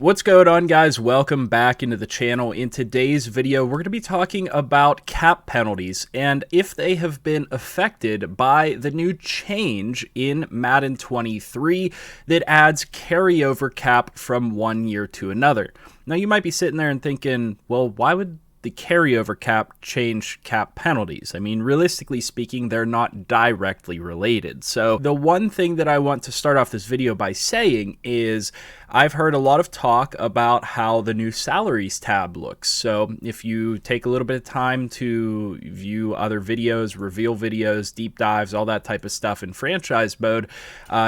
What's going on, guys? Welcome back into the channel. In today's video, we're going to be talking about cap penalties and if they have been affected by the new change in Madden 23 that adds carryover cap from one year to another. Now, you might be sitting there and thinking, well, why would the carryover cap change cap penalties? I mean, realistically speaking, they're not directly related. So the one thing that I want to start off this video by saying is I've heard a lot of talk about how the new salaries tab looks. So if you take a little bit of time to view other videos, reveal videos, deep dives, all that type of stuff in franchise mode,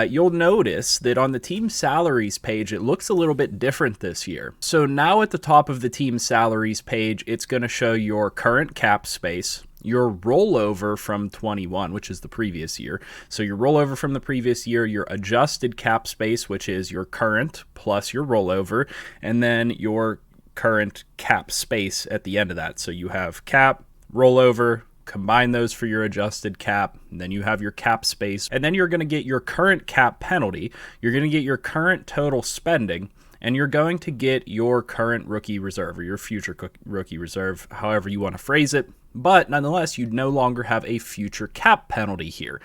you'll notice that on the team salaries page, it looks a little bit different this year. So now at the top of the team salaries page, it's going to show your current cap space, your rollover from 21, which is the previous year. So your rollover from the previous year, your adjusted cap space, which is your current plus your rollover, and then your current cap space at the end of that. So you have cap, rollover, combine those for your adjusted cap, and then you have your cap space, and then you're going to get your current cap penalty, you're going to get your current total spending, and you're going to get your current rookie reserve or your future rookie reserve, however you want to phrase it. But nonetheless, you no longer have a future cap penalty here.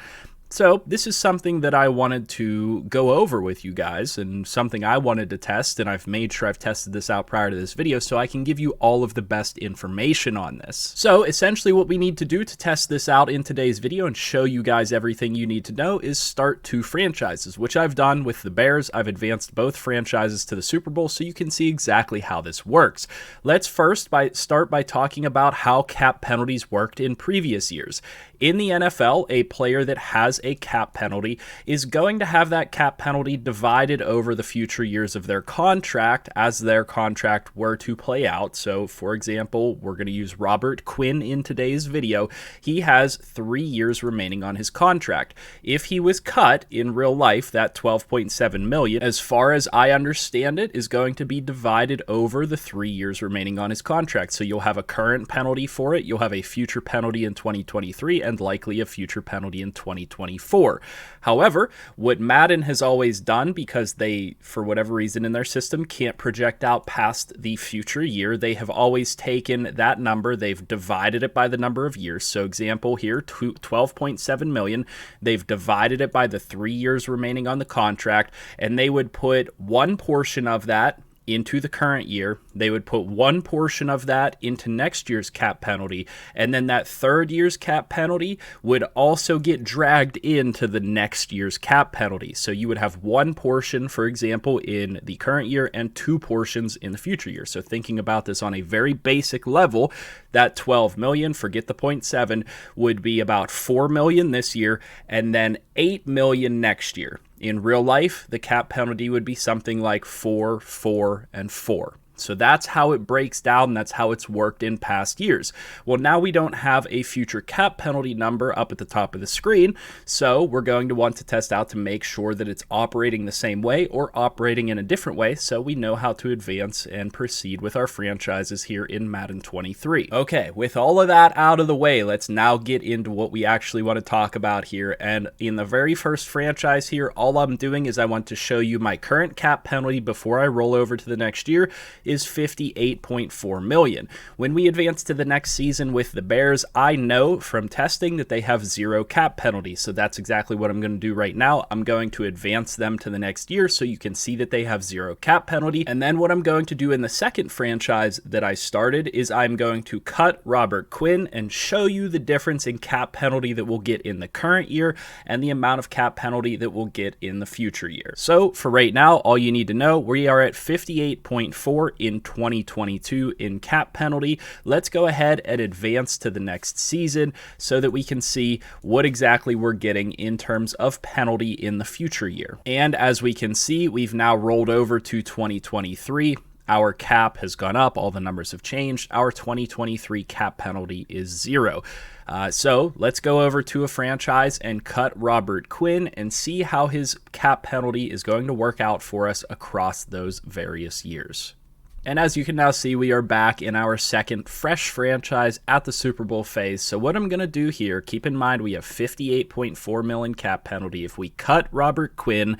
So this is something that I wanted to go over with you guys and something I wanted to test, and I've made sure I've tested this out prior to this video so I can give you all of the best information on this. So essentially what we need to do to test this out in today's video and show you guys everything you need to know is start two franchises, which I've done with the Bears. I've advanced both franchises to the Super Bowl so you can see exactly how this works. Let's first start by talking about how cap penalties worked in previous years. In the NFL, a player that has a cap penalty is going to have that cap penalty divided over the future years of their contract as their contract were to play out. So, for example, we're going to use Robert Quinn in today's video. He has 3 years remaining on his contract. If he was cut in real life, that $12.7 million, as far as I understand it, is going to be divided over the 3 years remaining on his contract. So you'll have a current penalty for it, you'll have a future penalty in 2023, and likely a future penalty in 2024. However, what Madden has always done, because they, for whatever reason in their system, can't project out past the future year, they have always taken that number, they've divided it by the number of years. So example here, $12.7 million, they've divided it by the 3 years remaining on the contract, and they would put one portion of that into the current year, they would put one portion of that into next year's cap penalty, and then that third year's cap penalty would also get dragged into the next year's cap penalty. So you would have one portion, for example, in the current year and two portions in the future year. So thinking about this on a very basic level, that 12 million, forget the 0.7, would be about 4 million this year and then 8 million next year. In real life, the cap penalty would be something like 4, 4, and 4. So that's how it breaks down, and that's how it's worked in past years. Well, now we don't have a future cap penalty number up at the top of the screen, so we're going to want to test out to make sure that it's operating the same way or operating in a different way so we know how to advance and proceed with our franchises here in Madden 23. Okay, with all of that out of the way, let's now get into what we actually want to talk about here. And in the very first franchise here, all I'm doing is I want to show you my current cap penalty before I roll over to the next year is $58.4 million. When we advance to the next season with the Bears, I know from testing that they have 0 cap penalty. So that's exactly what I'm going to do right now. I'm going to advance them to the next year so you can see that they have 0 cap penalty. And then what I'm going to do in the second franchise that I started is I'm going to cut Robert Quinn and show you the difference in cap penalty that we'll get in the current year and the amount of cap penalty that we'll get in the future year. So for right now, all you need to know, we are at 58.4 in 2022 in cap penalty. Let's go ahead and advance to the next season so that we can see what exactly we're getting in terms of penalty in the future year. And as we can see, we've now rolled over to 2023. Our cap has gone up. All the numbers have changed. Our 2023 cap penalty is 0. So let's go over to a franchise and cut Robert Quinn and see how his cap penalty is going to work out for us across those various years. And as you can now see, we are back in our second fresh franchise at the Super Bowl phase. So what I'm going to do here, keep in mind we have $58.4 million cap penalty. If we cut Robert Quinn,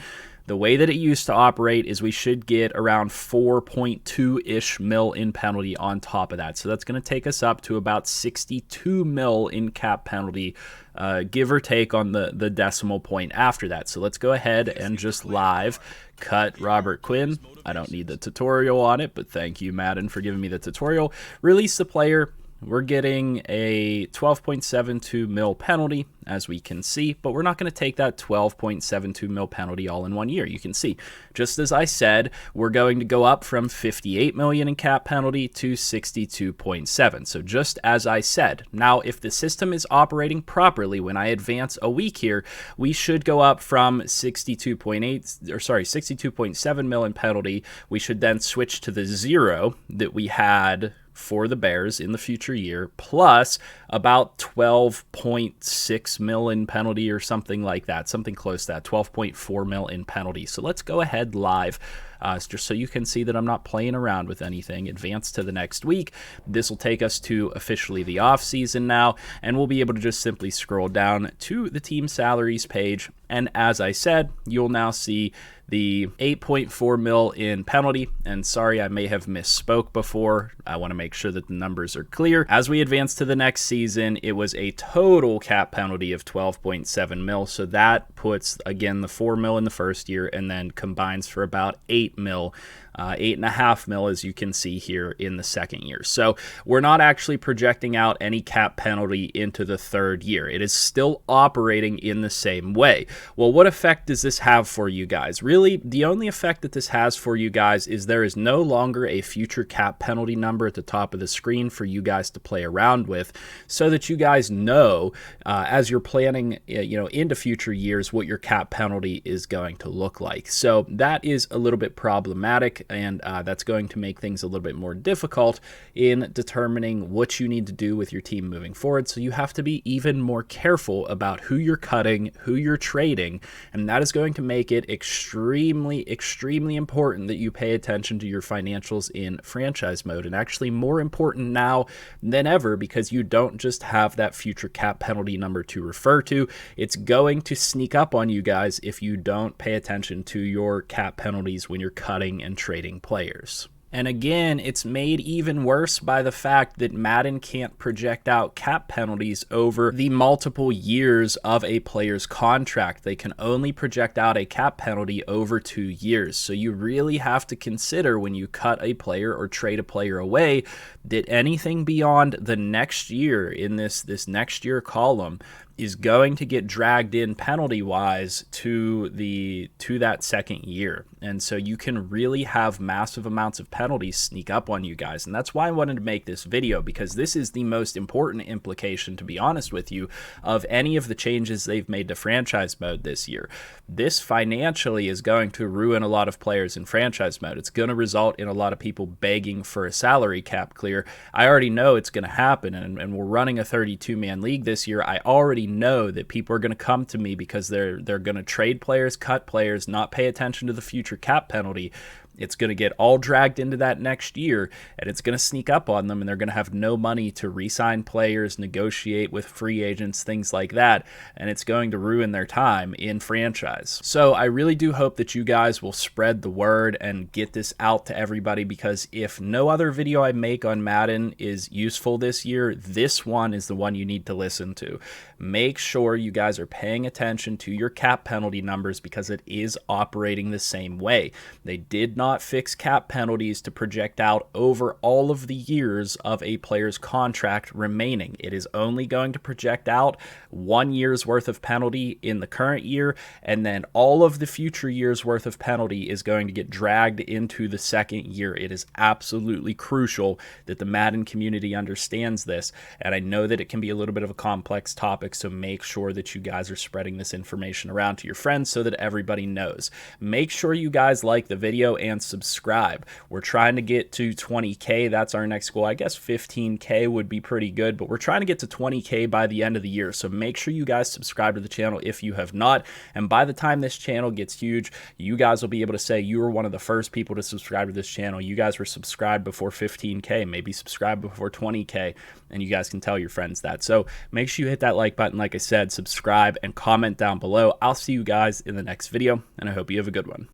The way that it used to operate is we should get around 4.2-ish mil in penalty on top of that. So that's going to take us up to about 62 mil in cap penalty, give or take on the decimal point after that. So let's go ahead and just live cut Robert Quinn. I don't need the tutorial on it, but thank you, Madden, for giving me the tutorial. Release the player. We're getting a 12.72 mil penalty, as we can see, but we're not going to take that 12.72 mil penalty all in 1 year. You can see, just as I said, we're going to go up from 58 million in cap penalty to 62.7. So just as I said. Now, if the system is operating properly, when I advance a week here, we should go up from 62.7 mil in penalty. We should then switch to the 0 that we had for the Bears in the future year, plus about 12.6 mil in penalty or something like that, something close to that, 12.4 mil in penalty. So let's go ahead live, just so you can see that I'm not playing around with anything. Advance to the next week. This will take us to officially the off season now, and we'll be able to just simply scroll down to the team salaries page. And as I said, you'll now see the 8.4 mil in penalty. And sorry, I may have misspoke before. I want to make sure that the numbers are clear. As we advance to the next season, it was a total cap penalty of 12.7 mil. So that puts, again, the 4 mil in the first year and then combines for about 8 mil. 8.5 mil, as you can see here, in the second year. So we're not actually projecting out any cap penalty into the third year. It is still operating in the same way. Well, what effect does this have for you guys? Really, the only effect that this has for you guys is there is no longer a future cap penalty number at the top of the screen for you guys to play around with, so that you guys know as you're planning, into future years, what your cap penalty is going to look like. So that is a little bit problematic, and that's going to make things a little bit more difficult in determining what you need to do with your team moving forward. So you have to be even more careful about who you're cutting, who you're trading, and that is going to make it extremely, extremely important that you pay attention to your financials in franchise mode, and actually more important now than ever, because you don't just have that future cap penalty number to refer to. It's going to sneak up on you guys if you don't pay attention to your cap penalties when you're cutting and trading players. And again, it's made even worse by the fact that Madden can't project out cap penalties over the multiple years of a player's contract. They can only project out a cap penalty over 2 years. So you really have to consider, when you cut a player or trade a player away, that anything beyond the next year in this next year column is going to get dragged in penalty-wise to that second year. And so you can really have massive amounts of penalties sneak up on you guys. And that's why I wanted to make this video, because this is the most important implication, to be honest with you, of any of the changes they've made to franchise mode this year. This financially is going to ruin a lot of players in franchise mode. It's going to result in a lot of people begging for a salary cap clear. I already know it's going to happen, and we're running a 32-man league this year. I already know that people are going to come to me because they're going to trade players, cut players, not pay attention to the future cap penalty. It's going to get all dragged into that next year, and it's going to sneak up on them, and they're going to have no money to re-sign players, negotiate with free agents, things like that, and it's going to ruin their time in franchise. So I really do hope that you guys will spread the word and get this out to everybody, because if no other video I make on Madden is useful this year, this one is the one you need to listen to. Make sure you guys are paying attention to your cap penalty numbers, because it is operating the same way. They did not fix cap penalties to project out over all of the years of a player's contract remaining. It is only going to project out 1 year's worth of penalty in the current year, and then all of the future years worth of penalty is going to get dragged into the second year. It is absolutely crucial that the Madden community understands this, and I know that it can be a little bit of a complex topic, so make sure that you guys are spreading this information around to your friends so that everybody knows. Make sure you guys like the video and and subscribe. We're trying to get to 20K. That's our next goal. I guess 15K would be pretty good, but we're trying to get to 20K by the end of the year. So make sure you guys subscribe to the channel if you have not. And by the time this channel gets huge, you guys will be able to say you were one of the first people to subscribe to this channel. You guys were subscribed before 15K, maybe subscribed before 20K, and you guys can tell your friends that. So make sure you hit that like button, like I said, subscribe, and comment down below. I'll see you guys in the next video, and I hope you have a good one.